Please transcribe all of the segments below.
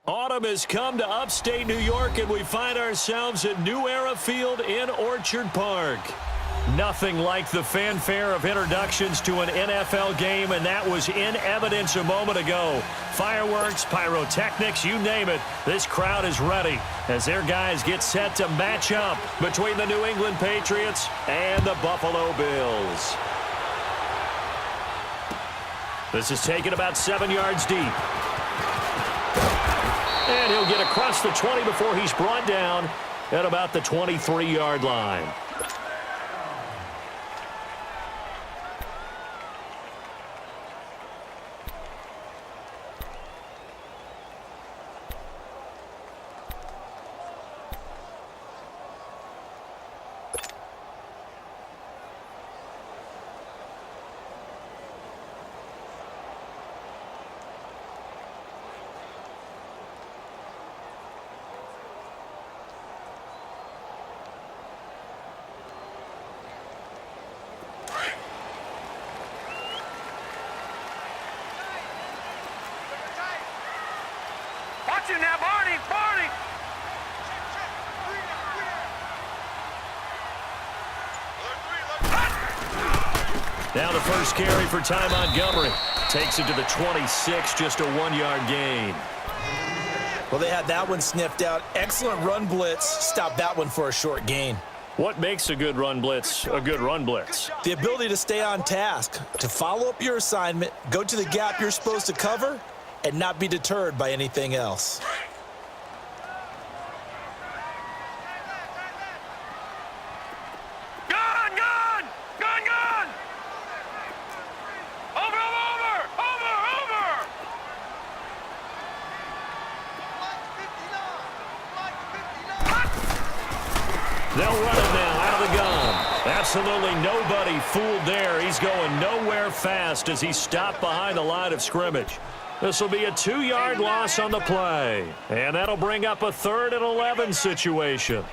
Autumn has come to upstate New York, and we find ourselves at New Era Field in Orchard Park. Nothing like the fanfare of introductions to an NFL game, and that was in evidence a moment ago. Fireworks, pyrotechnics, you name it. This crowd is ready as their guys get set to match up between the New England Patriots and the Buffalo Bills. This is taken about 7 yards deep. And he'll get across the 20 before he's brought down at about the 23-yard line. Now, Barney! Now the first carry for Ty Montgomery. Takes it to the 26, just a 1-yard gain. Well, they had that one sniffed out. Excellent run blitz. Stopped that one for a short gain. What makes a good run blitz a good run blitz? The ability to stay on task, to follow up your assignment, go to the gap you're supposed to cover, and not be deterred by anything else. They'll run it now out of the gun. Absolutely nobody fooled there. He's going nowhere fast as he's stopped behind the line of scrimmage. This will be a 2-yard loss on the play. And that'll bring up a 3rd and 11 situation.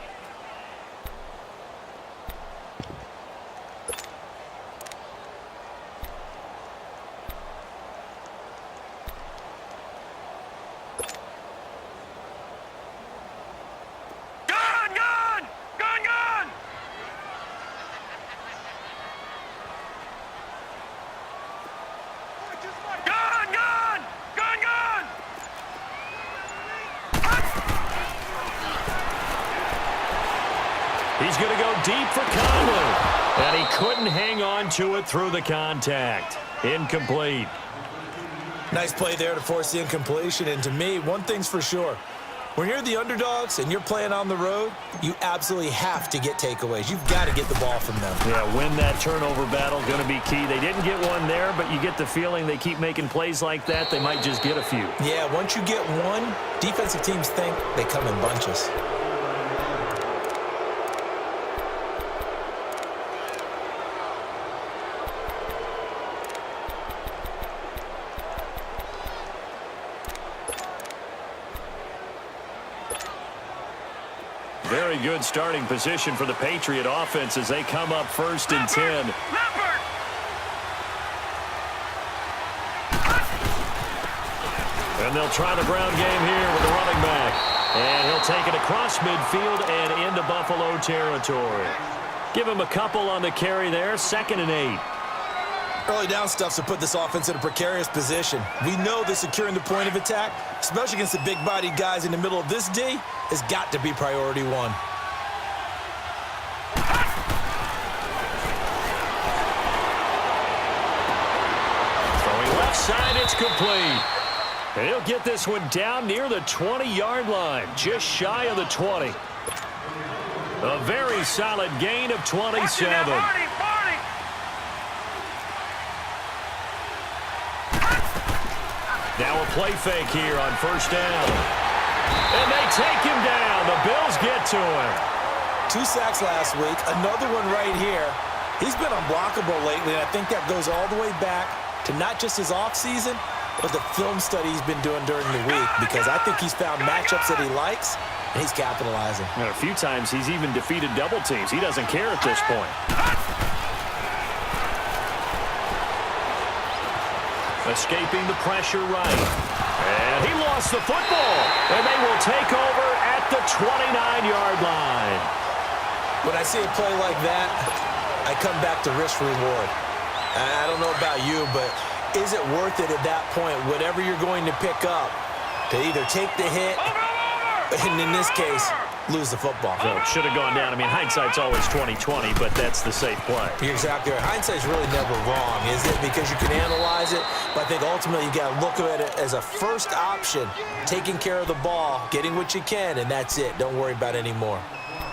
He's going to go deep for Conley. And he couldn't hang on to it through the contact. Incomplete. Nice play there to force the incompletion. And to me, one thing's for sure. When you're the underdogs and you're playing on the road, you absolutely have to get takeaways. You've got to get the ball from them. Yeah, win that turnover battle, going to be key. They didn't get one there, but you get the feeling they keep making plays like that, they might just get a few. Yeah, once you get one, defensive teams think they come in bunches. Very good starting position for the Patriot offense as they come up 1st and 10. And they'll try the ground game here with the running back. And he'll take it across midfield and into Buffalo territory. Give him a couple on the carry there, 2nd and 8. Early down stuffs to put this offense in a precarious position. We know that securing the point of attack, especially against the big-bodied guys in the middle of this D, has got to be priority one. Throwing left side, it's complete. And he'll get this one down near the 20-yard line, just shy of the 20. A very solid gain of 27. Now a play fake here on 1st down. And they take him down. The Bills get to him. 2 sacks last week, another one right here. He's been unblockable lately, and I think that goes all the way back to not just his offseason, but the film study he's been doing during the week, because I think he's found matchups that he likes, and he's capitalizing. And a few times he's even defeated double teams. He doesn't care at this point. Escaping the pressure right. And he lost the football. And they will take over at the 29-yard line. When I see a play like that, I come back to risk reward. I don't know about you, but is it worth it at that point, whatever you're going to pick up, to either take the hit, and in this case, lose the football? So it should have gone down. I mean, hindsight's always 20/20, but that's the safe play. You're exactly right. Hindsight's really never wrong, is it? Because you can analyze it, but I think ultimately you got to look at it as a first option, taking care of the ball, getting what you can, and that's it. Don't worry about any more.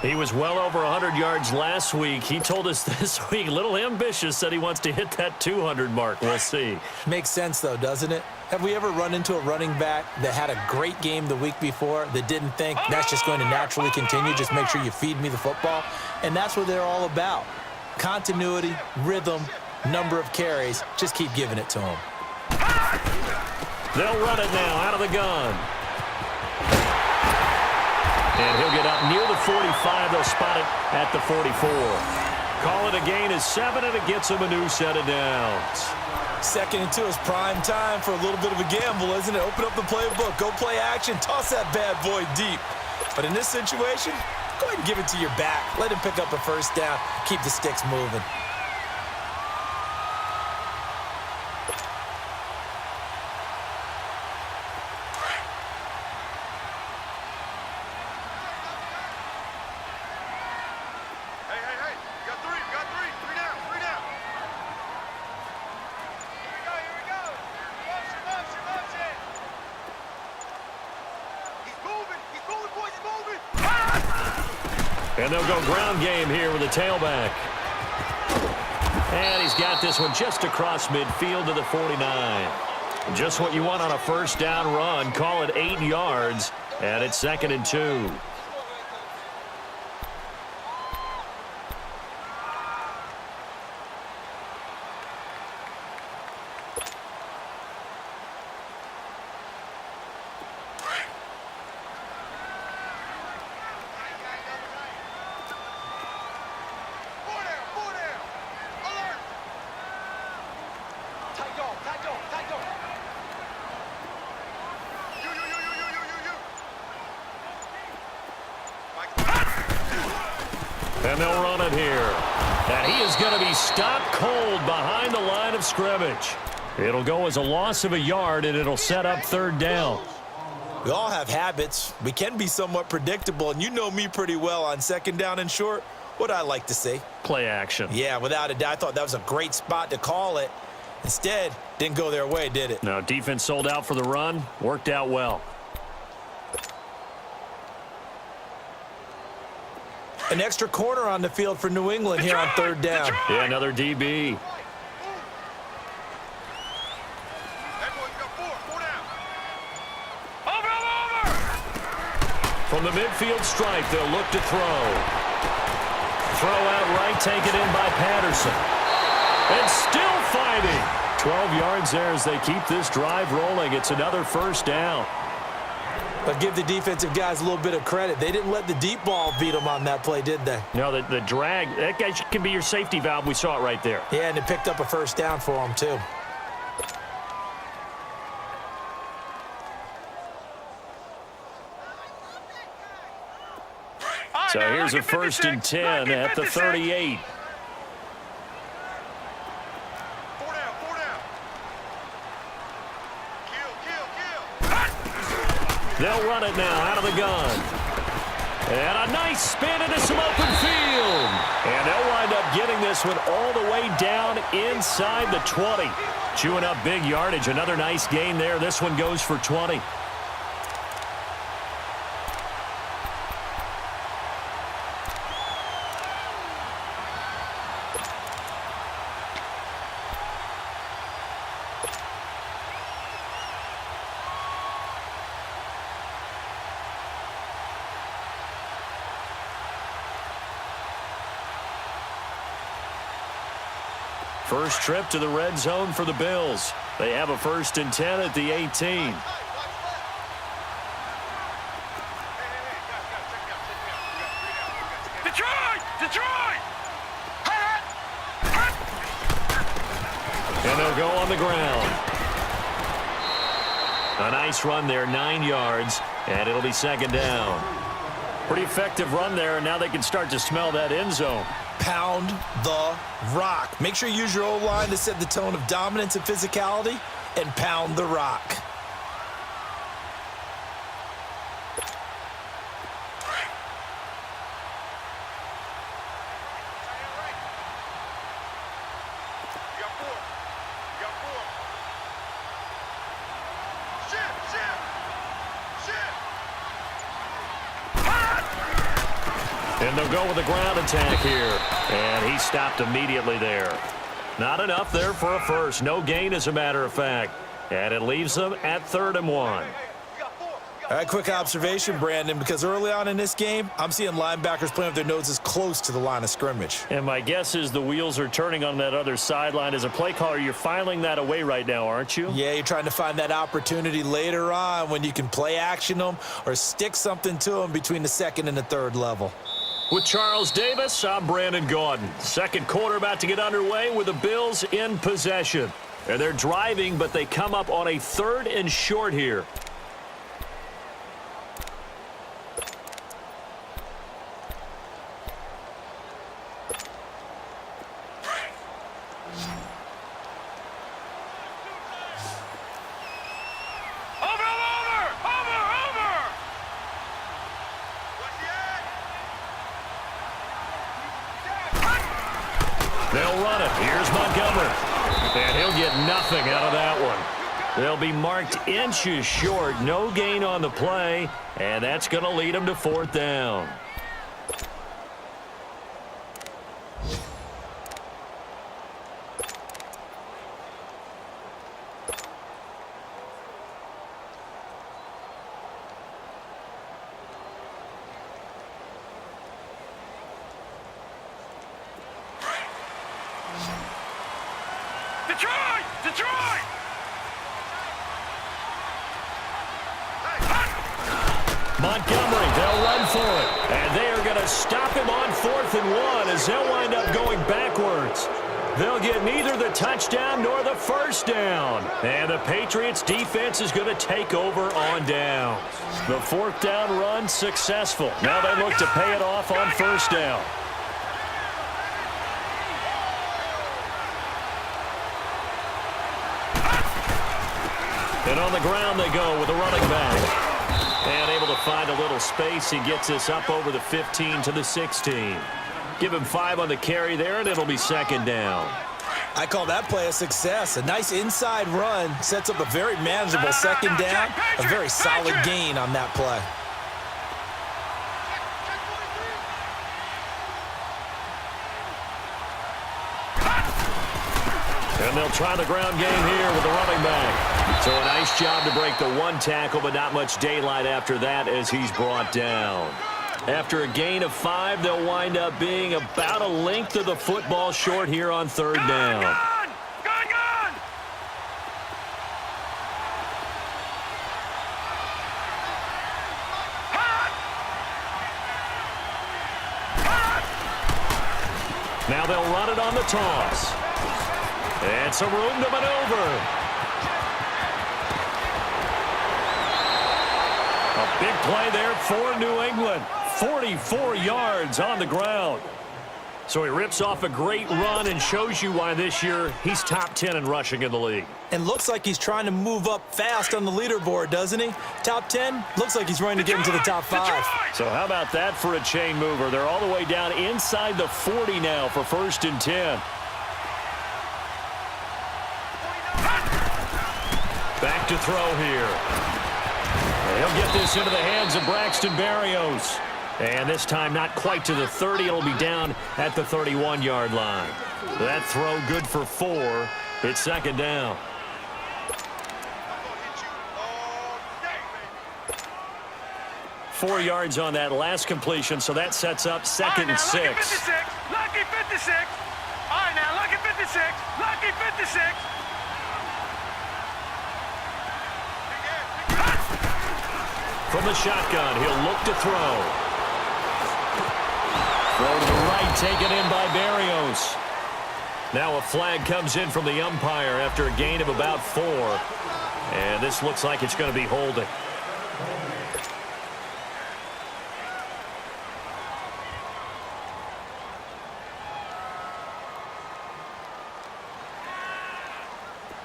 He was well over 100 yards last week. He told us this week, a little ambitious, said he wants to hit that 200 mark. We'll see. Makes sense, though, doesn't it? Have we ever run into a running back that had a great game the week before that didn't think that's just going to naturally continue? Just make sure you feed me the football. And that's what they're all about. Continuity, rhythm, number of carries. Just keep giving it to them. They'll run it now out of the gun. And he'll get up near the 45. They'll spot it at the 44. Call it a gain of 7, and it gets him a new set of downs. 2nd and 2 is prime time for a little bit of a gamble, isn't it? Open up the playbook, go play action, toss that bad boy deep. But in this situation, go ahead and give it to your back. Let him pick up a 1st down, keep the sticks moving. And they'll go ground game here with a tailback. And he's got this one just across midfield to the 49. Just what you want on a first down run. Call it 8 yards, and it's 2nd and 2. And they'll run it here. And he is going to be stopped cold behind the line of scrimmage. It'll go as a loss of a yard, and it'll set up 3rd down. We all have habits. We can be somewhat predictable, and you know me pretty well on 2nd down and short. What I like to say? Play action. Yeah, without a doubt. I thought that was a great spot to call it. Instead, didn't go their way, did it? No, defense sold out for the run. Worked out well. An extra corner on the field for New England here on 3rd down. Yeah, another DB. From the midfield stripe, they'll look to throw. Throw out right, taken in by Patterson. And still fighting. 12 yards there as they keep this drive rolling. It's another 1st down. But give the defensive guys a little bit of credit. They didn't let the deep ball beat them on that play, did they? No, the drag, that guy can be your safety valve. We saw it right there. Yeah, and it picked up a 1st down for them, too. So here's a 1st and 10 at the 38. They'll run it now out of the gun. And a nice spin into some open field. And they'll wind up getting this one all the way down inside the 20. Chewing up big yardage. Another nice gain there. This one goes for 20. First trip to the red zone for the Bills. They have a 1st and 10 at the 18. Detroit! And they'll go on the ground. A nice run there, 9 yards, and it'll be 2nd down. Pretty effective run there, and now they can start to smell that end zone. Pound the rock. Make sure you use your O-line to set the tone of dominance and physicality, and pound the rock. And they'll go with a ground attack here. And he stopped immediately there. Not enough there for a first. No gain, as a matter of fact. And it leaves them at 3rd and 1. All right, quick observation, Brandon, because early on in this game, I'm seeing linebackers playing with their noses close to the line of scrimmage. And my guess is the wheels are turning on that other sideline. As a play caller, you're filing that away right now, aren't you? Yeah, you're trying to find that opportunity later on when you can play action them or stick something to them between the 2nd and the 3rd level. With Charles Davis, I'm Brandon Gaudin. 2nd quarter about to get underway with the Bills in possession. And they're driving, but they come up on a 3rd and short here. They'll run it. Here's Montgomery. And he'll get nothing out of that one. They'll be marked inches short. No gain on the play. And that's going to lead them to 4th down. Detroit! Detroit! Montgomery, they'll run for it. And they are going to stop him on 4th and 1 as they'll wind up going backwards. They'll get neither the touchdown nor the first down. And the Patriots defense is going to take over on downs. The 4th down run successful. Now they look to pay it off on 1st down. And on the ground they go with a running back. And able to find a little space. He gets this up over the 15 to the 16. Give him 5 on the carry there, and it'll be 2nd down. I call that play a success. A nice inside run sets up a very manageable 2nd down. A very solid gain on that play. And they'll try the ground game here with the running back. So a nice job to break the 1 tackle, but not much daylight after that as he's brought down. After a gain of 5, they'll wind up being about a length of the football short here on 3rd down. Gone! Now they'll run it on the toss. And some room to maneuver. A big play there for New England. 44 yards on the ground. So he rips off a great run and shows you why this year he's top 10 in rushing in the league. And looks like he's trying to move up fast on the leaderboard, doesn't he? Top 10, looks like he's running to get into the top 5. So how about that for a chain mover? They're all the way down inside the 40 now for 1st and 10. Back to throw here. He'll get this into the hands of Braxton Berrios. And this time not quite to the 30. It'll be down at the 31-yard line. That throw good for 4. It's 2nd down. Four yards on that last completion, so that sets up 2nd and 6. Lucky 56. All right, now, lucky 56. Lucky 56. From the shotgun, he'll look to throw. Throw to the right, taken in by Berrios. Now a flag comes in from the umpire after a gain of about 4. And this looks like it's going to be holding.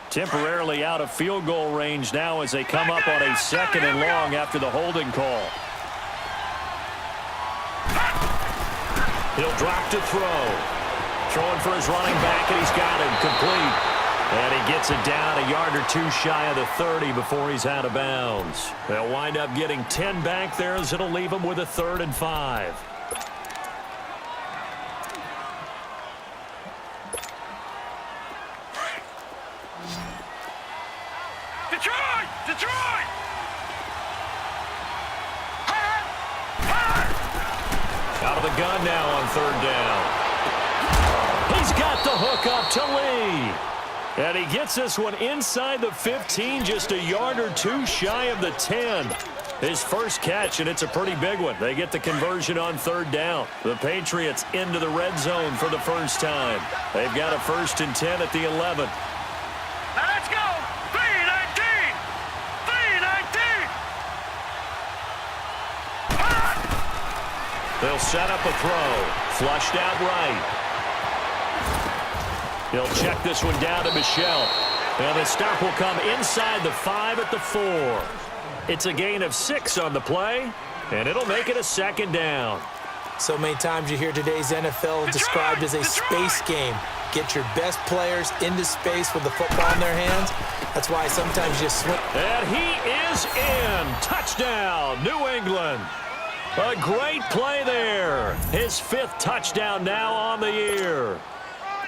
Temporarily out of field goal range now as they come up on a 2nd and long after the holding call. He'll drop to throw. Throwing for his running back, and he's got him complete. And he gets it down a yard or 2 shy of the 30 before he's out of bounds. They'll wind up getting 10 back there as it'll leave him with a 3rd and 5. Detroit! Out of the gun now on 3rd down. He's got the hook up to Lee. And he gets this one inside the 15, just a yard or 2 shy of the 10. His first catch, and it's a pretty big one. They get the conversion on 3rd down. The Patriots into the red zone for the first time. They've got a 1st and 10 at the 11. Now let's go. 3-19. 3-19. They'll set up a throw. Flushed out right. He'll check this one down to Michelle. And the stop will come inside the 5 at the 4. It's a gain of 6 on the play, and it'll make it a 2nd down. So many times you hear today's NFL described as a space game. Get your best players into space with the football in their hands. That's why sometimes you swing. And he is in. Touchdown, New England. A great play there. His 5th touchdown now on the year.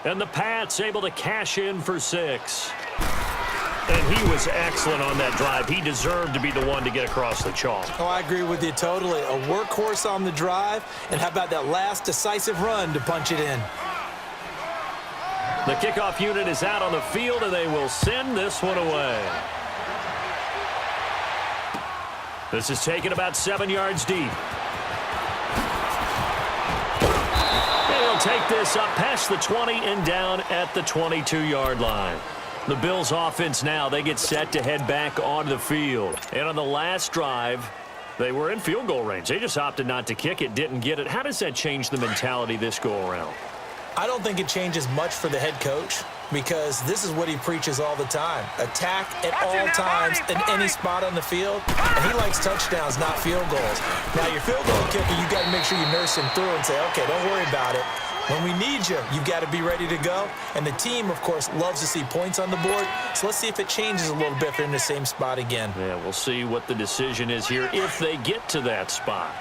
And the Pats able to cash in for 6. And he was excellent on that drive. He deserved to be the one to get across the chalk. Oh, I agree with you totally. A workhorse on the drive. And how about that last decisive run to punch it in? The kickoff unit is out on the field, and they will send this one away. This is taken about 7 yards deep. And he'll take this up past the 20 and down at the 22-yard line. The Bills offense now, they get set to head back onto the field. And on the last drive, they were in field goal range. They just opted not to kick it, didn't get it. How does that change the mentality this go-around? I don't think it changes much for the head coach because this is what he preaches all the time. Attack at all times in any spot on the field, and he likes touchdowns, not field goals. Now, your field goal kicker, you got to make sure you nurse him through and say, okay, don't worry about it. When we need you, you've got to be ready to go. And the team, of course, loves to see points on the board. So let's see if it changes a little bit if they're in the same spot again. Yeah, we'll see what the decision is here if they get to that spot.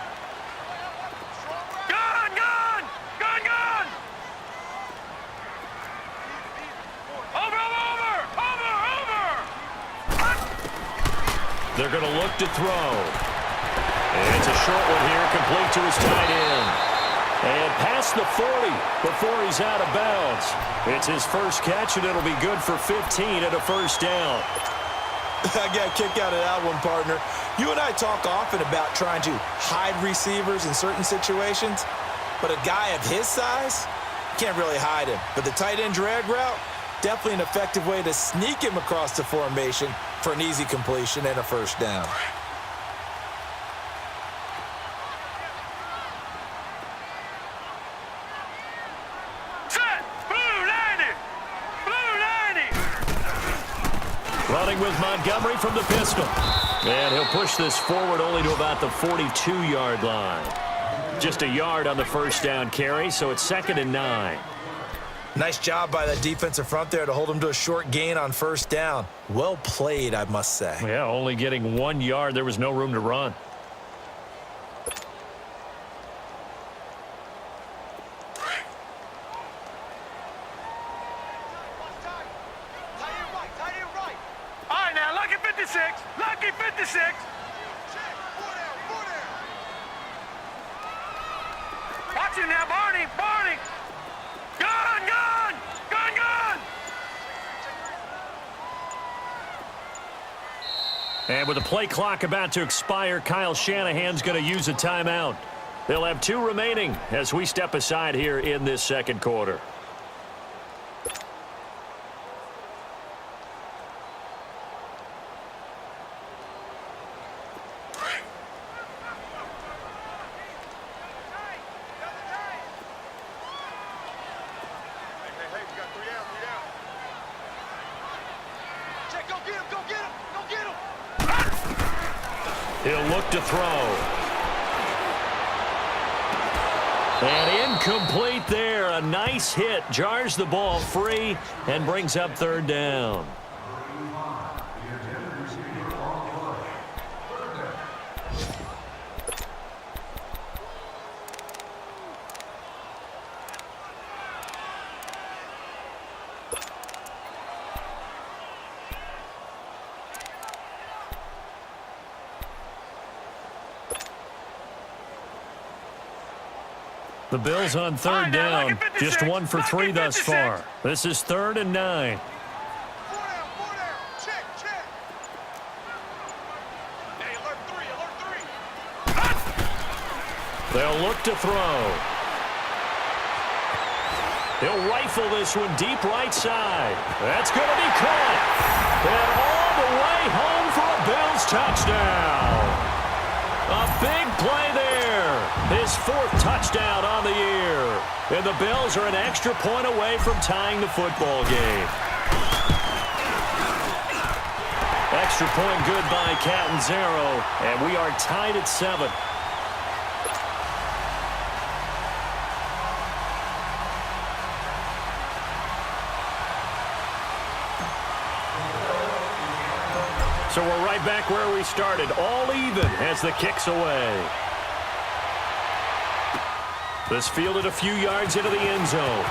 They're going to look to throw. And it's a short one here, complete to his tight end. And past the 40 before he's out of bounds. It's his first catch, and it'll be good for 15 and a first down. I got a kick out of that one, partner. You and I talk often about trying to hide receivers in certain situations, but a guy of his size, you can't really hide him. But the tight end drag route, definitely an effective way to sneak him across the formation for an easy completion and a first down. Running with Montgomery from the pistol. And he'll push this forward only to about the 42-yard line. Just a yard on the first down carry, so it's 2nd and 9. Nice job by that defensive front there to hold him to a short gain on first down. Well played, I must say. Yeah, only getting 1 yard. There was no room to run. All right, now, lucky 56. Lucky 56. Watch him now, Barney. Barney. Gun, gun. Gun, gun. And with the play clock about to expire, Kyle Shanahan's going to use a timeout. They'll have 2 remaining as we step aside here in this second quarter. He'll look to throw. And incomplete there. A nice hit. Jars the ball free and brings up 3rd down. The Bills on 3rd down, just 1 for 3 thus far. This is 3rd and 9. They'll look to throw. He'll rifle this one deep right side. That's going to be caught. And all the way home for a Bills touchdown. A big play there. His 4th touchdown on the year. And the Bills are an extra point away from tying the football game. Extra point good by Catanzaro. And we are tied at 7. So we're right back where we started, all even as the kick's away. This fielded a few yards into the end zone.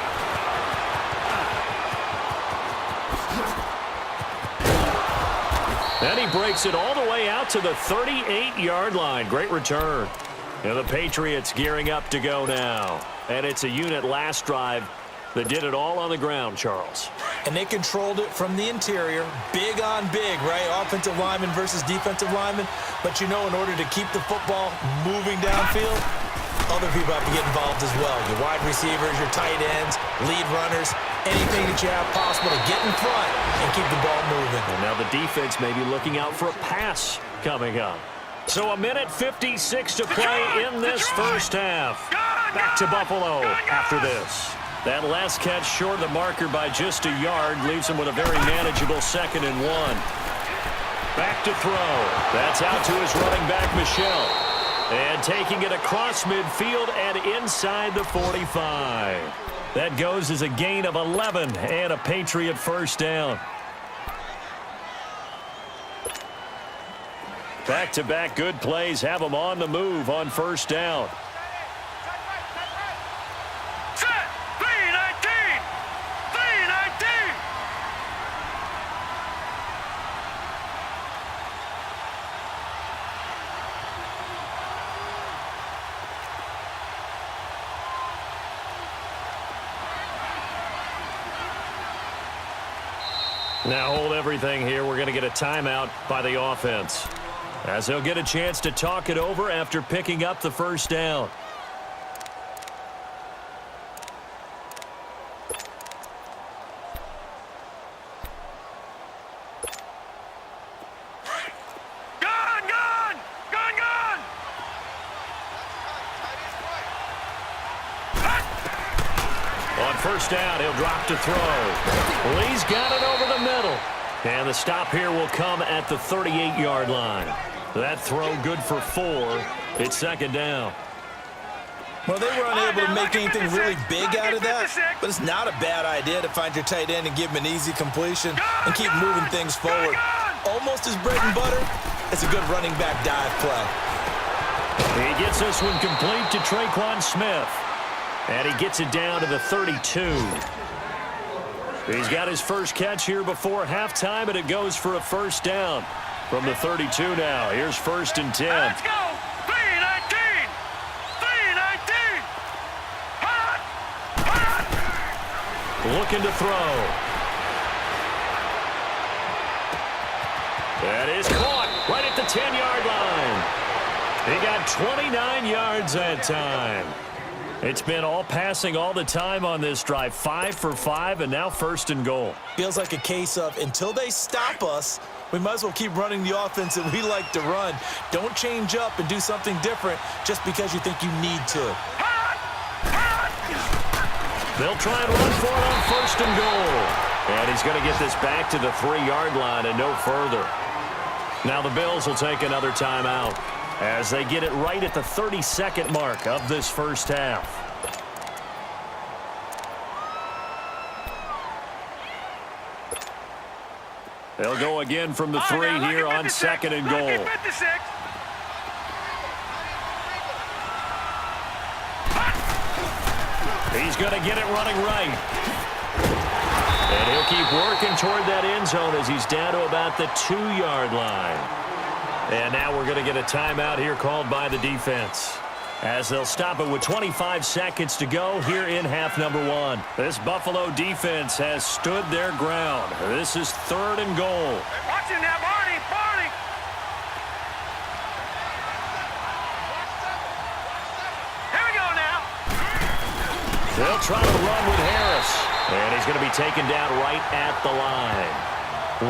And he breaks it all the way out to the 38-yard line. Great return. And the Patriots gearing up to go now. And it's a unit last drive They did it all on the ground, Charles. And they controlled it from the interior, big on big, right? Offensive lineman versus defensive lineman. But you know, in order to keep the football moving downfield, other people have to get involved as well. Your wide receivers, your tight ends, lead runners, anything that you have possible to get in front and keep the ball moving. And now the defense may be looking out for a pass coming up. So a minute 56 to play in this first half. Back to Buffalo after this. That last catch short of the marker by just a yard leaves him with a very manageable 2nd and 1. Back to throw. That's out to his running back, Michel. And taking it across midfield and inside the 45. That goes as a gain of 11 and a Patriot first down. Back-to-back good plays have them on the move on first down. Set! 319! 319! Now hold everything here. We're going to get a timeout by the offense, as they'll get a chance to talk it over after picking up the first down. Gone! Gone! Gone! Gone! On first down, he'll drop to throw. Lee's got it over the middle. And the stop here will come at the 38-yard line. That throw good for 4. It's 2nd down. Well, they were unable to make anything really big out of that, but it's not a bad idea to find your tight end and give him an easy completion and keep moving things forward. Almost his bread and butter. It's a good running back dive play. He gets this one complete to Traquan Smith. And he gets it down to the 32. He's got his first catch here before halftime, and it goes for a first down from the 32 now. Here's 1st and 10. Let's go! 319! 319! Hot! Hot! Looking to throw. That is caught right at the 10-yard line. He got 29 yards that time. It's been all passing all the time on this drive. 5 for 5, and now 1st and goal. Feels like a case of until they stop us, we might as well keep running the offense that we like to run. Don't change up and do something different just because you think you need to. They'll try and run for it on 1st and goal. And he's going to get this back to the 3-yard line and no further. Now the Bills will take another timeout as they get it right at the 32nd mark of this first half. They'll go again from the 3 here on 2nd and goal. He's going to get it running right. And he'll keep working toward that end zone as he's down to about the 2-yard line. And now we're going to get a timeout here called by the defense, as they'll stop it with 25 seconds to go here in half number 1. This Buffalo defense has stood their ground. This is 3rd and goal. Watch him now, Barney! Barney! Here we go now! They'll try to run with Harris, and he's going to be taken down right at the line.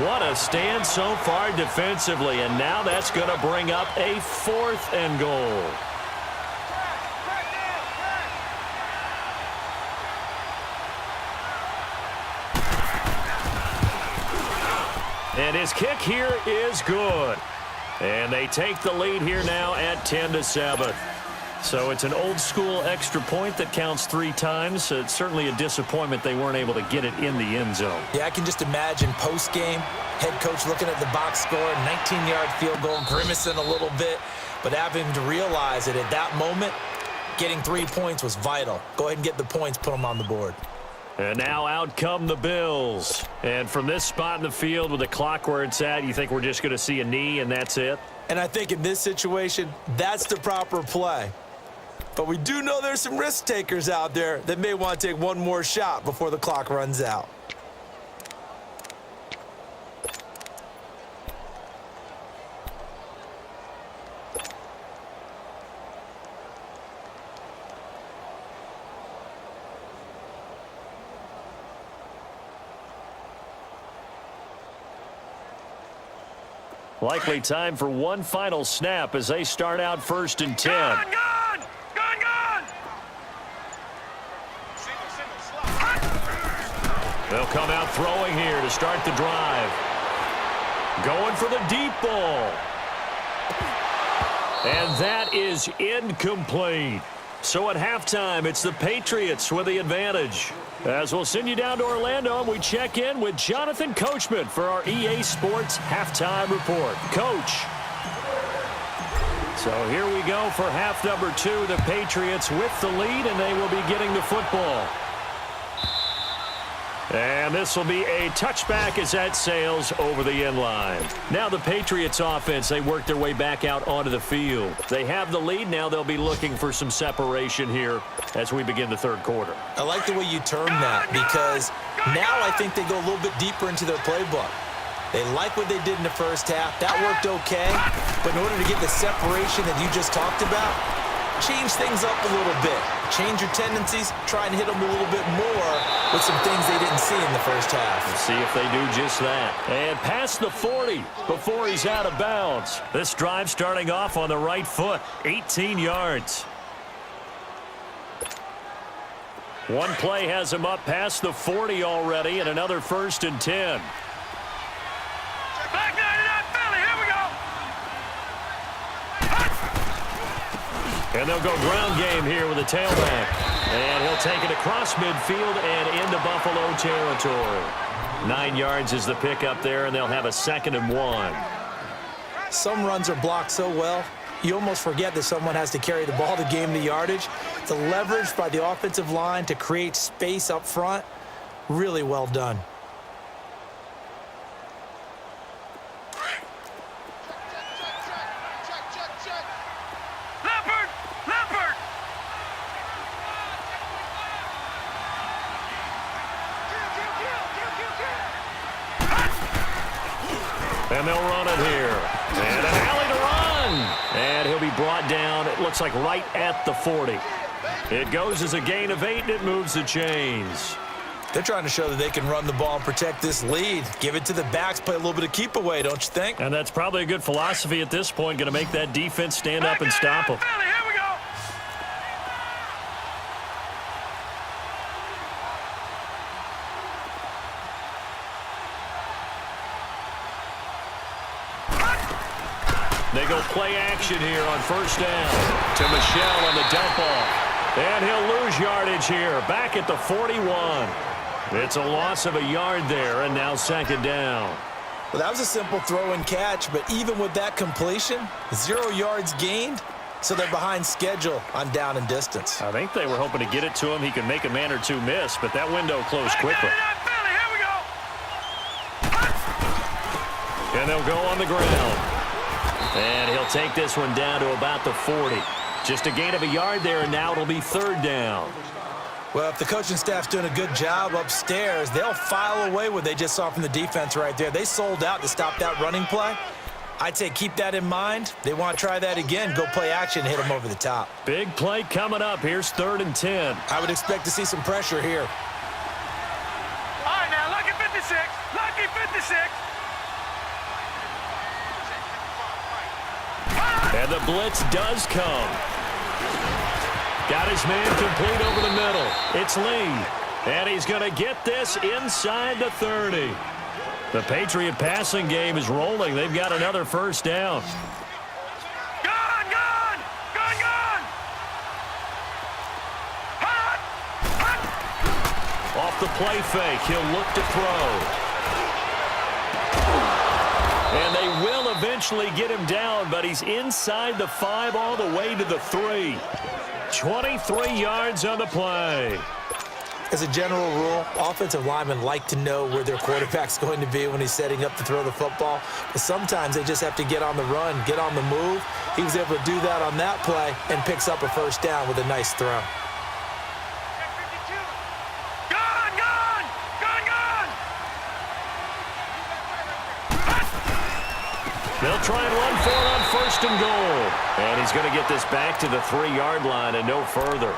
What a stand so far defensively, and now that's going to bring up a 4th and goal. And his kick here is good. And they take the lead here now at 10-7. So it's an old-school extra point that counts 3 times. It's certainly a disappointment they weren't able to get it in the end zone. Yeah, I can just imagine post-game, head coach looking at the box score, 19-yard field goal, grimacing a little bit, but having to realize that at that moment, getting 3 points was vital. Go ahead and get the points, put them on the board. And now out come the Bills. And from this spot in the field with the clock where it's at, you think we're just going to see a knee and that's it? And I think in this situation, that's the proper play. But we do know there's some risk takers out there that may want to take one more shot before the clock runs out. Likely time for one final snap as they start out 1st and 10. Gone! They'll come out throwing here to start the drive. Going for the deep ball. And that is incomplete. So at halftime, it's the Patriots with the advantage. As we'll send you down to Orlando, and we check in with Jonathan Coachman for our EA Sports Halftime Report. Coach. So here we go for half number 2. The Patriots with the lead, and they will be getting the football. And this will be a touchback as that sails over the end line. Now the Patriots offense, they work their way back out onto the field. They have the lead. Now they'll be looking for some separation here as we begin the third quarter. I like the way you term that because now I think they go a little bit deeper into their playbook. They like what they did in the first half. That worked okay. But in order to get the separation that you just talked about, change things up a little bit. Change your tendencies. Try and hit them a little bit more with some things they didn't see in the first half. Let's see if they do just that. And past the 40 before he's out of bounds. This drive starting off on the right foot. 18 yards. One play has him up past the 40 already, and another 1st and 10. Back 99 Philly, here we go. And they'll go ground game here with a tailback. And he'll take it across midfield and into Buffalo territory. 9 yards is the pickup there, and they'll have a 2nd and 1. Some runs are blocked so well, you almost forget that someone has to carry the ball to gain the yardage. The leverage by the offensive line to create space up front, really well done. Leopard! And they'll run it here. And an alley to run. And he'll be brought down, it looks like right at the 40. It goes as a gain of 8, and it moves the chains. They're trying to show that they can run the ball and protect this lead. Give it to the backs, play a little bit of keep away, don't you think? And that's probably a good philosophy at this point, going to make that defense stand up and stop them. Philly, here we go. They go play action here on 1st down to Michelle on the dump off. And he'll lose yardage here, back at the 41. It's a loss of a yard there, and now 2nd down. Well, that was a simple throw and catch, but even with that completion, 0 yards gained, so they're behind schedule on down and distance. I think they were hoping to get it to him. He could make a man or two miss, but that window closed quickly. Philly, here we go. And they'll go on the ground. And he'll take this one down to about the 40. Just a gain of a yard there, and now it'll be 3rd down. Well, if the coaching staff's doing a good job upstairs, they'll file away what they just saw from the defense right there. They sold out to stop that running play. I'd say keep that in mind. They want to try that again. Go play action, hit them over the top. Big play coming up. Here's 3rd and 10. I would expect to see some pressure here. All right, now, lucky 56. Lucky 56. And the blitz does come. Got his man complete over the middle. It's Lee. And he's going to get this inside the 30. The Patriot passing game is rolling. They've got another 1st down. Gone! Hot! Off the play fake, he'll look to throw. And they will eventually get him down, but he's inside the 5 all the way to the 3. 23 yards on the play. As a general rule, offensive linemen like to know where their quarterback's going to be when he's setting up to throw the football. But sometimes they just have to get on the run, get on the move. He was able to do that on that play and picks up a first down with a nice throw. They'll try and run for it on 1st and goal. And he's going to get this back to the 3-yard line and no further.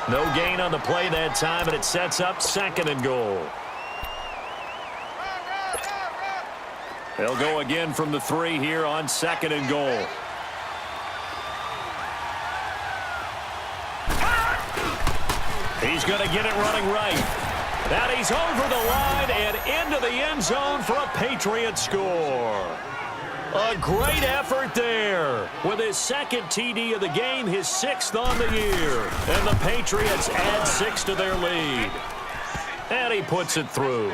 No gain on the play that time, and it sets up 2nd and goal. They'll go again from the 3 here on 2nd and goal. He's going to get it running right. And he's over the line and into the end zone for a Patriot score. A great effort there. With his 2nd TD of the game, his 6th on the year. And the Patriots add 6 to their lead. And he puts it through.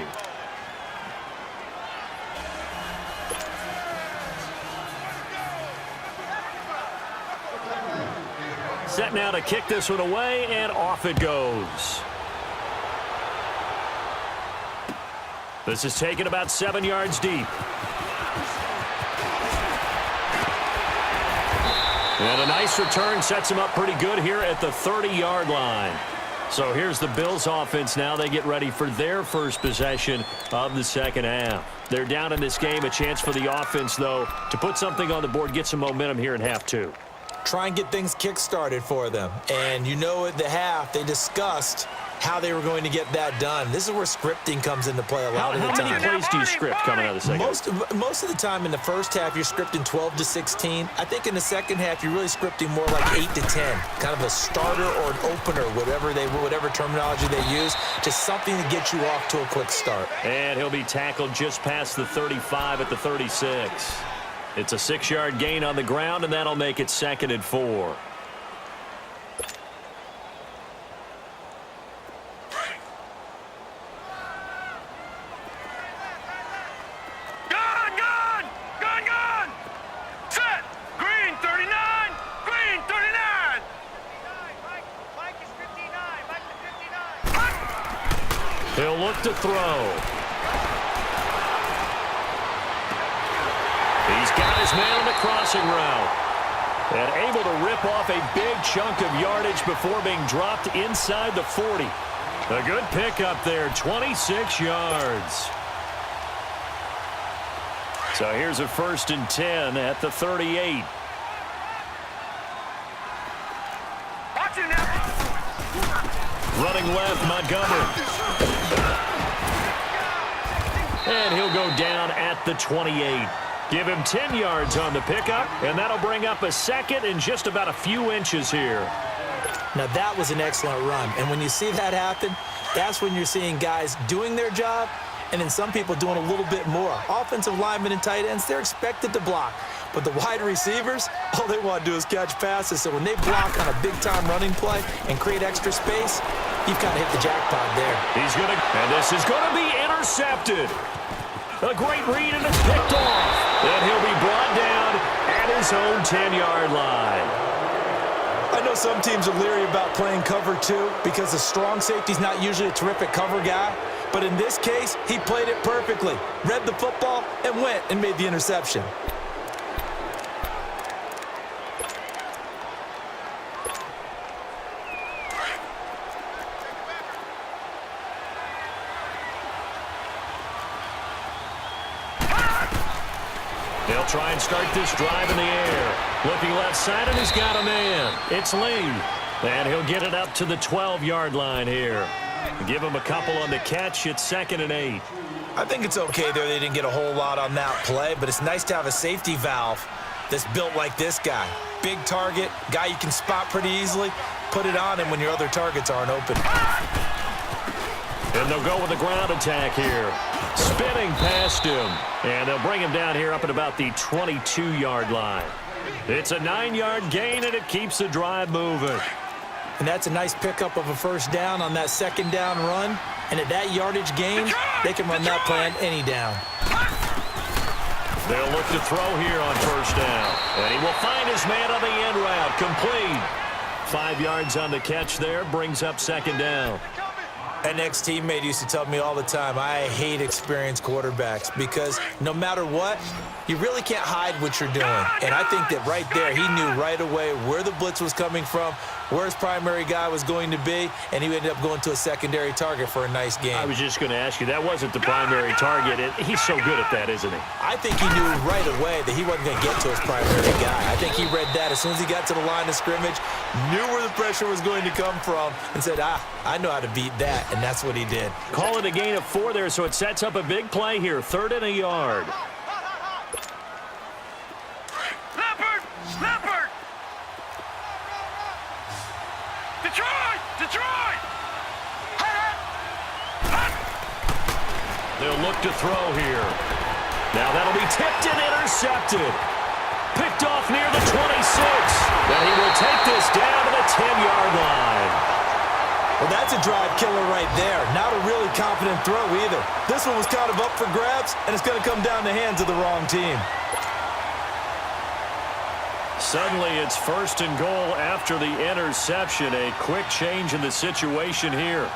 Set now to kick this one away, and off it goes. This is taken about 7 yards deep. And a nice return sets him up pretty good here at the 30-yard line. So here's the Bills offense now. They get ready for their first possession of the 2nd half. They're down in this game. A chance for the offense, though, to put something on the board, get some momentum here in half 2. Try and get things kick-started for them. And you know at the half, they discussed how they were going to get that done. This is where scripting comes into play a lot of the time. How many plays do you script coming out of the second? Most of the time in the first half, you're scripting 12 to 16. I think in the second half, you're really scripting more like 8 to 10. Kind of a starter or an opener, whatever terminology they use. Just something to get you off to a quick start. And he'll be tackled just past the 35 at the 36. It's a 6-yard gain on the ground, and that'll make it 2nd and 4. He'll look to throw. He's got his man on the crossing route. And able to rip off a big chunk of yardage before being dropped inside the 40. A good pickup there, 26 yards. So here's a 1st and 10 at the 38. Running left, Montgomery. And he'll go down at the 28. Give him 10 yards on the pickup, and that'll bring up a 2nd and just about a few inches here. Now, that was an excellent run. And when you see that happen, that's when you're seeing guys doing their job and then some people doing a little bit more. Offensive linemen and tight ends, they're expected to block. But the wide receivers, all they want to do is catch passes. So when they block on a big-time running play and create extra space, you've kind of hit the jackpot there. And this is going to be intercepted. A great read, and it's picked off. And he'll be brought down at his own 10-yard line. I know some teams are leery about playing cover 2 because the strong safety's not usually a terrific cover guy. But in this case, he played it perfectly. Read the football and went and made the interception. They'll try and start this drive in the air. Looking left side, and he's got a man. It's Lee. And he'll get it up to the 12-yard line here. Give him a couple on the catch. It's 2nd and 8. I think it's okay there. They didn't get a whole lot on that play, but it's nice to have a safety valve that's built like this guy. Big target, guy you can spot pretty easily. Put it on him when your other targets aren't open. And they'll go with the ground attack here. Spinning past him. And they'll bring him down here up at about the 22-yard line. It's a 9-yard gain, and it keeps the drive moving. And that's a nice pickup of a first down on that 2nd down run. And at that yardage gain, they can run that play on any down. They'll look to throw here on 1st down. And he will find his man on the end route. Complete. 5 yards on the catch there. Brings up 2nd down. An ex-teammate used to tell me all the time, I hate experienced quarterbacks because no matter what, you really can't hide what you're doing. And I think that right there, he knew right away where the blitz was coming from, where his primary guy was going to be, and he ended up going to a secondary target for a nice game. I was just going to ask you, that wasn't the primary target. He's so good at that, isn't he? I think he knew right away that he wasn't going to get to his primary guy. I think he read that as soon as he got to the line of scrimmage, knew where the pressure was going to come from, and said, I know how to beat that, and that's what he did. Call it a gain of 4 there, so it sets up a big play here, 3rd and a yard. Leopard! Detroit! They'll look to throw here. Now that'll be tipped and intercepted. Picked off near the 26. Then he will take this down to the 10-yard line. Well, that's a drive killer right there. Not a really confident throw either. This one was kind of up for grabs, and it's going to come down the hands of the wrong team. Suddenly, it's 1st and goal after the interception. A quick change in the situation here.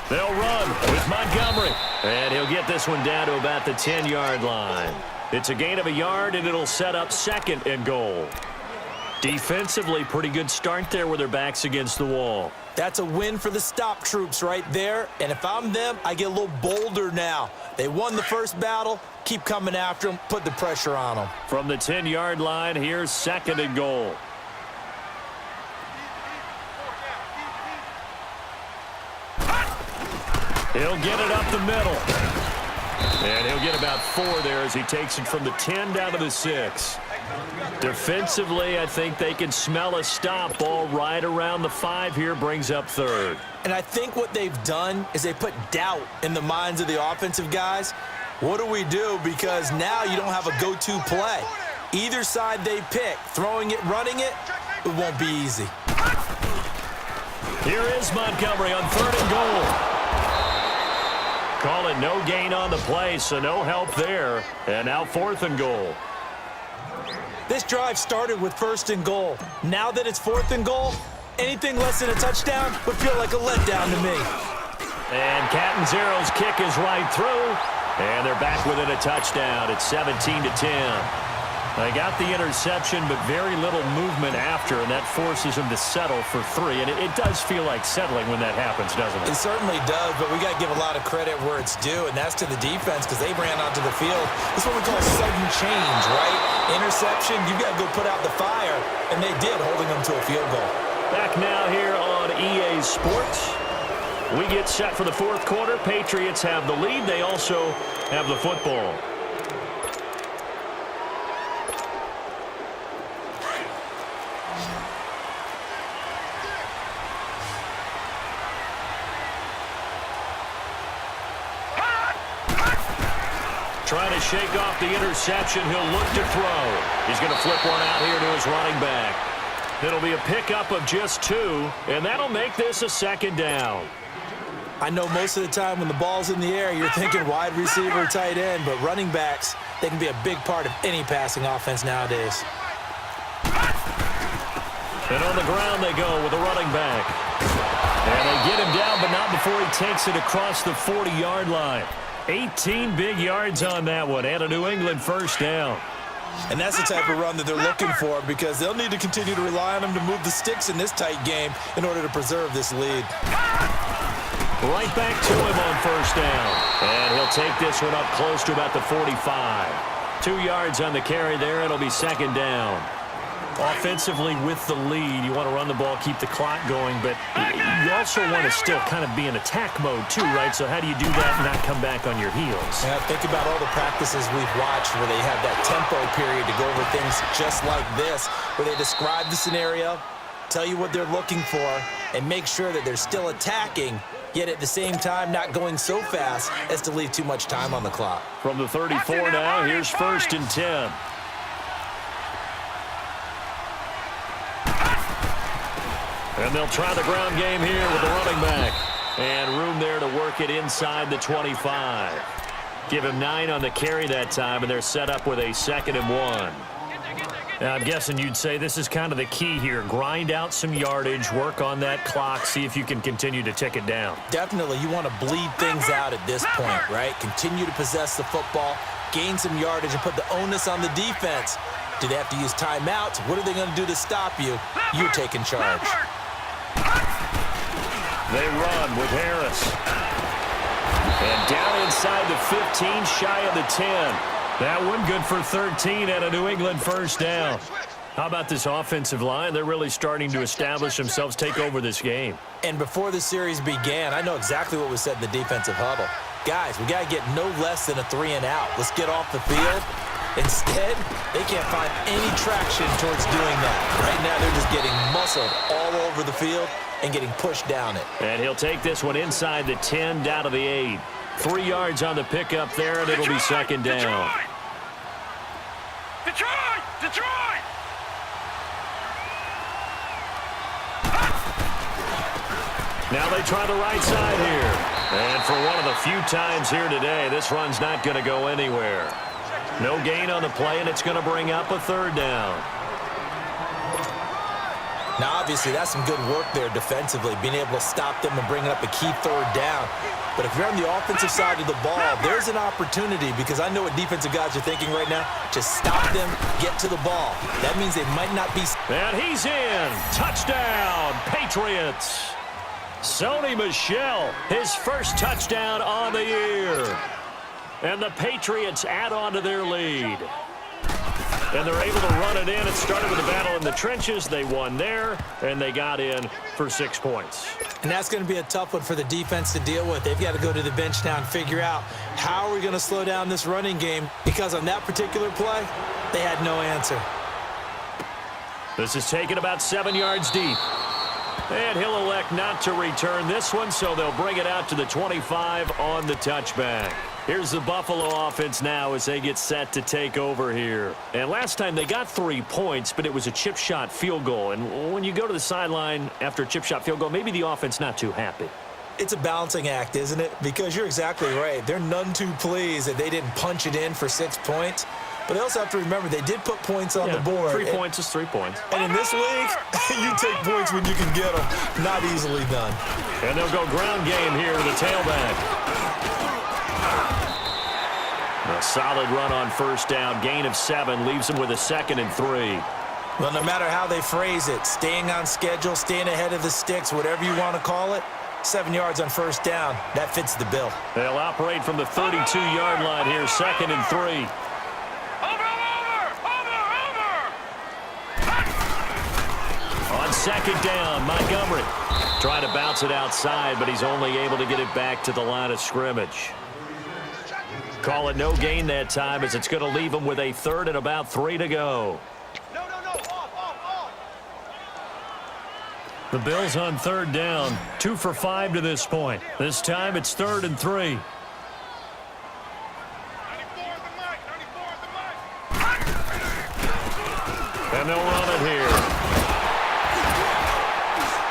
They'll run with Montgomery. And he'll get this one down to about the 10-yard line. It's a gain of a yard, and it'll set up 2nd and goal. Defensively, pretty good start there with their backs against the wall. That's a win for the stop troops right there. And if I'm them, I get a little bolder now. They won the first battle. Keep coming after them. Put the pressure on them. From the 10-yard line, here's 2nd and goal. He'll get it up the middle. And he'll get about 4 there as he takes it from the 10 down to the 6. Defensively, I think they can smell a stop. Ball right around the 5 here, brings up 3rd. And I think what they've done is they put doubt in the minds of the offensive guys. What do we do? Because now you don't have a go-to play. Either side they pick, throwing it, running it, it won't be easy. Here is Montgomery on 3rd and goal. Call it no gain on the play, so no help there. And now 4th and goal. This drive started with 1st and goal. Now that it's 4th and goal, anything less than a touchdown would feel like a letdown to me. And Catanzaro's kick is right through. And they're back within a touchdown. It's 17-10. They got the interception, but very little movement after, and that forces them to settle for 3. And it does feel like settling when that happens, doesn't it? It certainly does, but we got to give a lot of credit where it's due, and that's to the defense because they ran onto the field. This is what we call sudden change, right? Interception, you've got to go put out the fire, and they did, holding them to a field goal. Back now here on EA Sports. We get set for the 4th quarter. Patriots have the lead. They also have the football. Trying to shake off the interception. He'll look to throw. He's going to flip one out here to his running back. It'll be a pickup of just 2, and that'll make this a 2nd down. I know most of the time when the ball's in the air, you're thinking wide receiver, tight end, but running backs, they can be a big part of any passing offense nowadays. And on the ground they go with a running back. And they get him down, but not before he takes it across the 40-yard line. 18 big yards on that one, and a New England 1st down. And that's the type of run that they're looking for because they'll need to continue to rely on him to move the sticks in this tight game in order to preserve this lead. Right back to him on 1st down. And he'll take this one up close to about the 45. 2 yards on the carry there. It'll be 2nd down. Offensively with the lead, you want to run the ball, keep the clock going, but you also want to still kind of be in attack mode too, right? So how do you do that and not come back on your heels? Yeah, think about all the practices we've watched where they have that tempo period to go over things just like this, where they describe the scenario, tell you what they're looking for, and make sure that they're still attacking, yet at the same time not going so fast as to leave too much time on the clock. From the 34 now, here's 1st and 10. And they'll try the ground game here with the running back. And room there to work it inside the 25. Give him 9 on the carry that time, and they're set up with a 2nd and 1. Now, I'm guessing you'd say this is kind of the key here. Grind out some yardage, work on that clock, see if you can continue to tick it down. Definitely, you want to bleed things out at this point, right? Continue to possess the football, gain some yardage, and put the onus on the defense. Do they have to use timeouts? What are they going to do to stop you? You're taking charge. They run with Harris. And down inside the 15, shy of the 10. That one good for 13 and a New England first down. How about this offensive line? They're really starting to establish themselves, take over this game. And before the series began, I know exactly what was said in the defensive huddle. Guys, we got to get no less than a 3 and out. Let's get off the field. Instead, they can't find any traction towards doing that. Right now, they're just getting muscled all over the field and getting pushed down it. And he'll take this one inside the 10, down to the 8. 3 yards on the pickup there, and it'll be 2nd down. Detroit! Detroit! Now they try the right side here. And for one of the few times here today, this run's not going to go anywhere. No gain on the play, and it's going to bring up a 3rd down. Now, obviously, that's some good work there defensively, being able to stop them and bringing up a key 3rd down. But if you're on the offensive side of the ball, there's an opportunity, because I know what defensive guys are thinking right now. Just stop them, get to the ball. That means they might not be... And he's in. Touchdown, Patriots. Sony Michel, his first touchdown on the year. And the Patriots add on to their lead. And they're able to run it in. It started with a battle in the trenches. They won there, and they got in for 6 points. And that's going to be a tough one for the defense to deal with. They've got to go to the bench now and figure out how are we going to slow down this running game, because on that particular play, they had no answer. This is taken about 7 yards deep. And he'll elect not to return this one, so they'll bring it out to the 25 on the touchback. Here's the Buffalo offense now as they get set to take over here. And last time they got 3 points, but it was a chip shot field goal. And when you go to the sideline after a chip shot field goal, maybe the offense not too happy. It's a balancing act, isn't it? Because you're exactly right. They're none too pleased that they didn't punch it in for 6 points. But they also have to remember they did put points on the board. 3 points is 3 points. And in this league, you take points when you can get them. Not easily done. And they'll go ground game here to the tailback. A solid run on first down. Gain of 7 leaves them with a 2nd and 3. Well, no matter how they phrase it, staying on schedule, staying ahead of the sticks, whatever you want to call it, 7 yards on first down, that fits the bill. They'll operate from the 32-yard line here, 2nd and 3. On 2nd down, Montgomery trying to bounce it outside, but he's only able to get it back to the line of scrimmage. Call it no gain that time, as it's going to leave him with a 3rd and about 3 to go. The Bills on 3rd down, 2 for 5 to this point. This time it's 3rd and 3. And they'll run it here.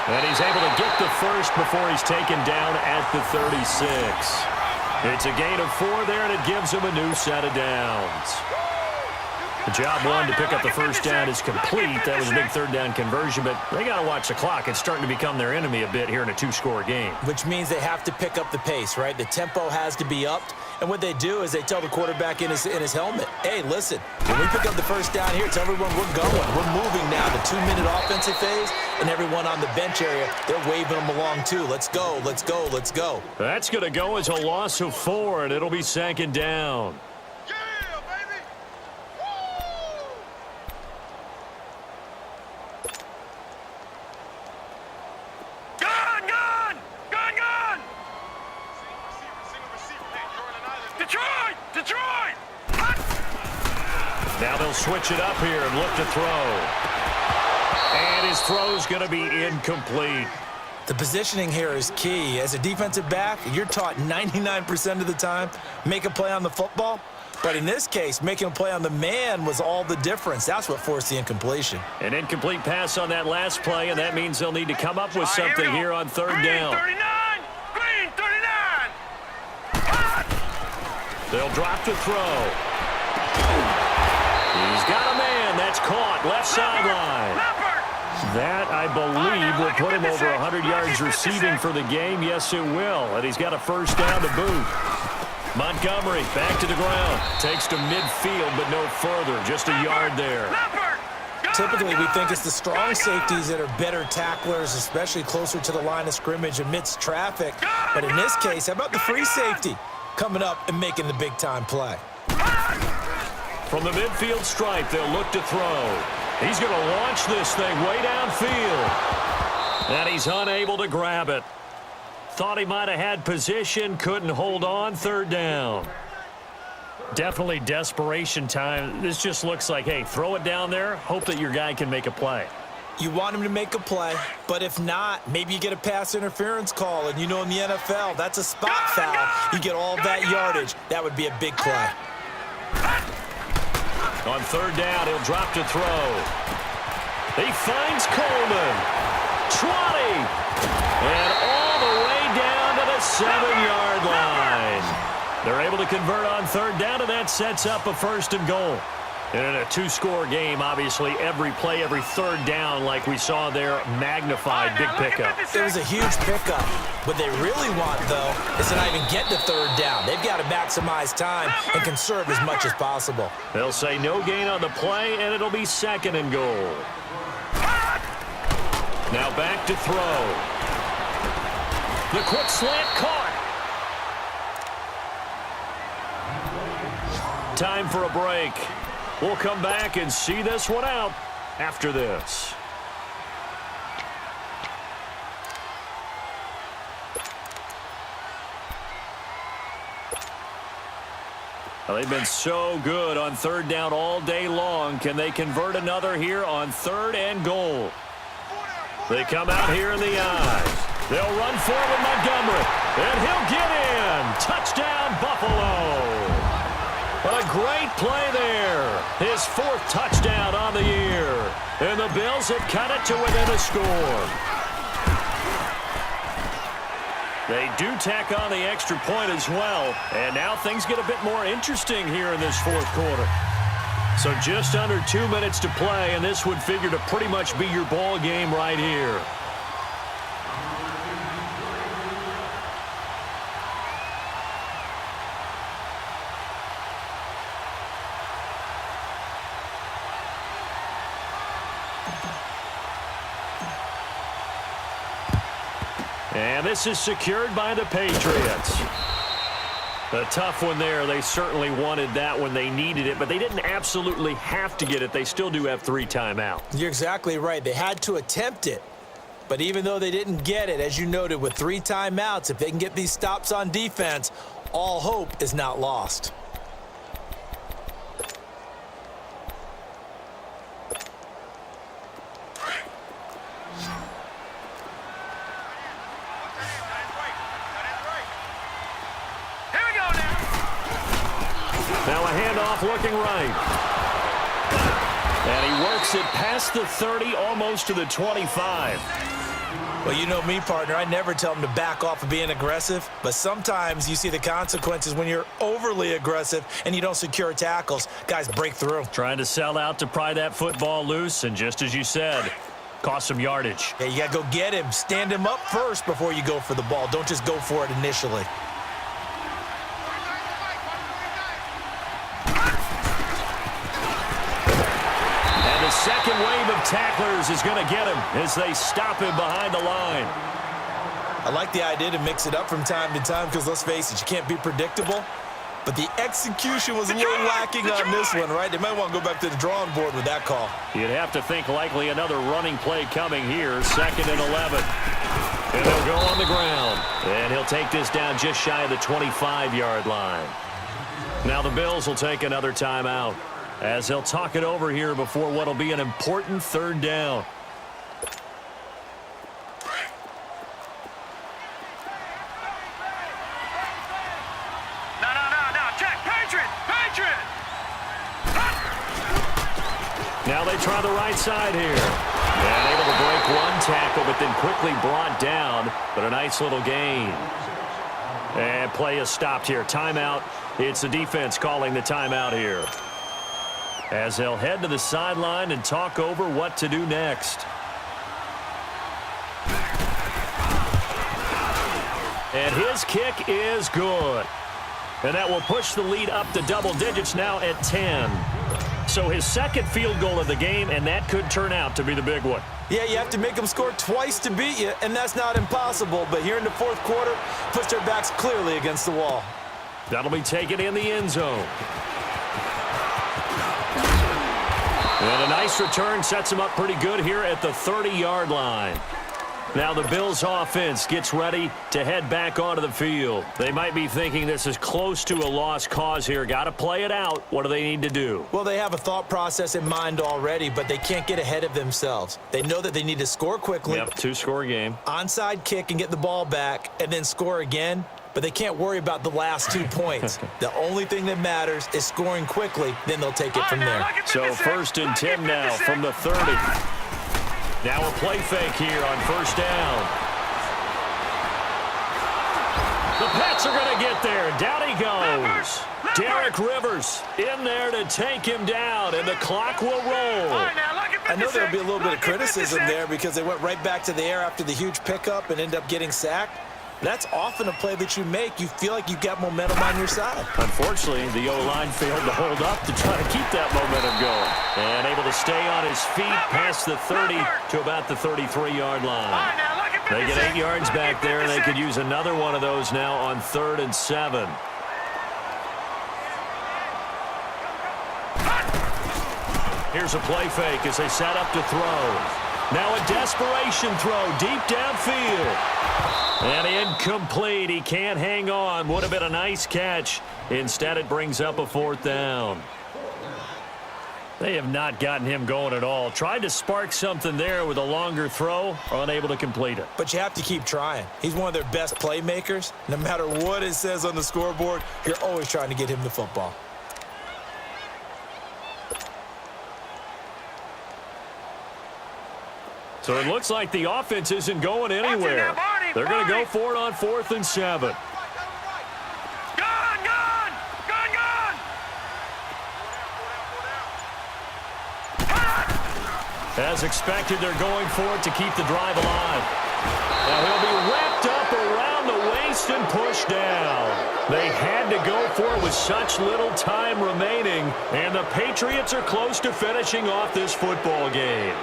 And he's able to get the first before he's taken down at the 36. It's a gain of 4 there, and it gives him a new set of downs. The job one to pick up the first down is complete. That was a big 3rd down conversion, but they got to watch the clock. It's starting to become their enemy a bit here in a 2-score game. Which means they have to pick up the pace, right? The tempo has to be upped. And what they do is they tell the quarterback in his helmet, hey, listen, when we pick up the first down here, tell everyone we're going. We're moving now. The 2-minute offensive phase, and everyone on the bench area, they're waving them along too. Let's go, let's go, let's go. That's going to go as a loss of 4, and it'll be 2nd down. Now they'll switch it up here and look to throw. And his throw's going to be incomplete. The positioning here is key. As a defensive back, you're taught 99% of the time, make a play on the football. But in this case, making a play on the man was all the difference. That's what forced the incompletion. An incomplete pass on that last play, and that means they'll need to come up with something here on 3rd down. They'll drop to throw. He's got a man. That's caught. Left sideline. That, I believe, will put him over 100 yards receiving for the game. Yes, it will. And he's got a first down to boot. Montgomery back to the ground. Takes to midfield, but no further. Just a yard there. Typically, we think it's the strong safeties that are better tacklers, especially closer to the line of scrimmage amidst traffic. But in this case, how about the free safety coming up and making the big-time play? From the midfield stripe, they'll look to throw. He's going to launch this thing way downfield. And he's unable to grab it. Thought he might have had position, couldn't hold on, third down. Definitely desperation time. This just looks like, hey, throw it down there, hope that your guy can make a play. You want him to make a play, but if not, maybe you get a pass interference call, and you know in the NFL, that's a spot foul. You get all that yardage. That would be a big play. On third down, he'll drop to throw. He finds Coleman. 20. And all the way down to the 7-yard line. They're able to convert on third down, and that sets up a first and goal. And in a two-score game, obviously, every play, every third down, like we saw there, magnified, big pickup. It was a huge pickup. What they really want, though, is to not even get to third down. They've got to maximize time and conserve as much as possible. They'll say no gain on the play, and it'll be second and goal. Now back to throw. The quick slant caught. Time for a break. We'll come back and see this one out after this. Well, they've been so good on third down all day long. Can they convert another here on third and goal? They come out here in the eye. They'll run forward Montgomery, and he'll get in. Touchdown, Buffalo. What a great play there. His fourth touchdown on the year. And the Bills have cut it to within a score. They do tack on the extra point as well. And now things get a bit more interesting here in this fourth quarter. So just under 2 minutes to play, and this would figure to pretty much be your ball game right here. And this is secured by the Patriots. A tough one there. They certainly wanted that when they needed it, but they didn't absolutely have to get it. They still do have 3 timeouts. You're exactly right. They had to attempt it. But even though they didn't get it, as you noted, with 3 timeouts, if they can get these stops on defense, all hope is not lost. Now a handoff looking right. And he works it past the 30, almost to the 25. Well, you know me, partner. I never tell them to back off of being aggressive. But sometimes you see the consequences when you're overly aggressive and you don't secure tackles. Guys break through. Trying to sell out to pry that football loose, and just as you said, cost some yardage. Yeah, you got to go get him. Stand him up first before you go for the ball. Don't just go for it initially. The second wave of tacklers is going to get him as they stop him behind the line. I like the idea to mix it up from time to time because, let's face it, you can't be predictable. But the execution was a little lacking on this one, right? They might want to go back to the drawing board with that call. You'd have to think likely another running play coming here, 2nd and 11. And they'll go on the ground. And he'll take this down just shy of the 25-yard line. Now the Bills will take another timeout as they'll talk it over here before what will be an important third down. No. Check. Patriot. Now they try the right side here. And able to break one tackle, but then quickly brought down. But a nice little gain. And play is stopped here. Timeout. It's the defense calling the timeout here, as they'll head to the sideline and talk over what to do next. And his kick is good. And that will push the lead up to double digits now at 10. So his second field goal of the game, and that could turn out to be the big one. Yeah, you have to make them score twice to beat you, and that's not impossible. But here in the fourth quarter, push their backs clearly against the wall. That'll be taken in the end zone. And a nice return sets him up pretty good here at the 30-yard line. Now the Bills offense gets ready to head back onto the field. They might be thinking this is close to a lost cause here. Got to play it out. What do they need to do? Well, they have a thought process in mind already, but they can't get ahead of themselves. They know that they need to score quickly. Yep, two-score game. Onside kick and get the ball back and then score again. But they can't worry about the last 2 points. The only thing that matters is scoring quickly. Then they'll take it from there. So 1st and 10 now from the 30. Now a play fake here on first down. The Pats are going to get there. Down he goes. Derek Rivers in there to take him down, and the clock will roll. I know there'll be a little bit of criticism there because they went right back to the air after the huge pickup and ended up getting sacked. That's often a play that you make. You feel like you've got momentum on your side. Unfortunately, the O-line failed to hold up to try to keep that momentum going. And able to stay on his feet past the 30 to about the 33-yard line. They get 8 yards back there, and they could use another one of those now on 3rd and 7. Here's a play fake as they set up to throw. Now a desperation throw deep downfield. And incomplete. He can't hang on. Would have been a nice catch. Instead, it brings up a 4th down. They have not gotten him going at all. Tried to spark something there with a longer throw, unable to complete it. But you have to keep trying. He's one of their best playmakers. No matter what it says on the scoreboard, you're always trying to get him the football. So it looks like the offense isn't going anywhere. They're going to go for it on 4th and 7. As expected, they're going for it to keep the drive alive. Now he'll be wrapped up around the waist and pushed down. They had to go for it with such little time remaining, and the Patriots are close to finishing off this football game.